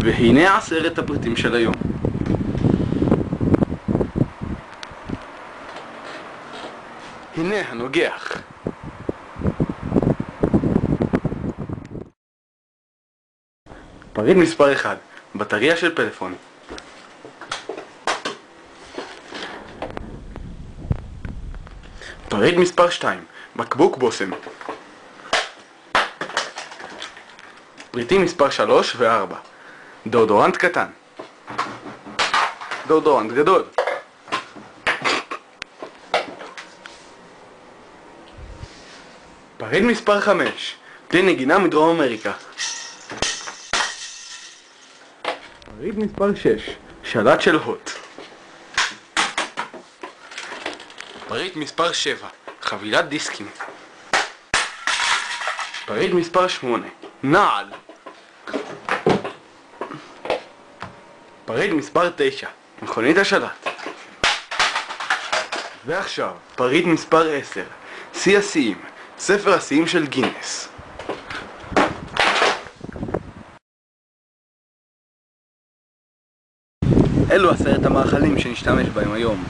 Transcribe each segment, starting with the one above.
והנה 10 הפריטים של היום. הנה הנוגח. פריט מספר 1, בטריה של פלאפון. פריט מספר 2, בקבוק בושם. פריטים מספר 3 ו-4, דאודורנט קטן. דאודורנט גדול. פריט מספר 5, כלי נגינה מדרום אמריקה. פריט מספר 6, שלט של הוט. פריט מספר 7, חבילת דיסקים. פריט מספר 8, נעל. פריט מספר 9, מכונית השלט. ועכשיו, פריט מספר 10, שיא השיאים, ספר השיאים של גינס. אלו 10 המאכלים שנשתמש בהם היום.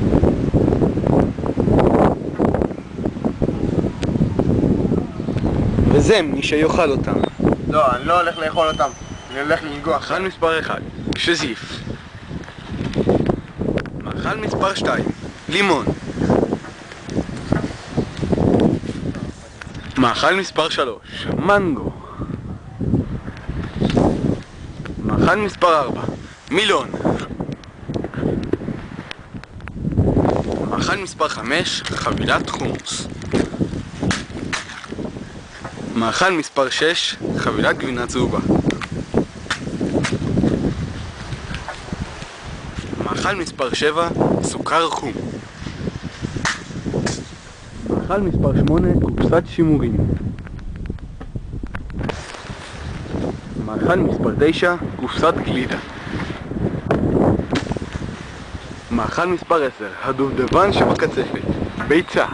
וזה מי שיאכל אותם. לא, אני לא הולך לאכול אותם, אני הולך לנגוח. מאכל מספר 1, שזיף. מאכל מספר 2, לימון. מאכל מספר 3, מנגו. מאכל מספר 4, מילון. מאכל מספר 5, חבילת חומוס. מאכל מספר 6, חבילת גבינה צהובה. מאכל מספר 7, סוכר חום. מאכל מספר 8, קופסת שימורים. מאכל מספר 9, קופסת גלידה. מאכל מספר 10, הדובדבן שבקצפת, ביצה.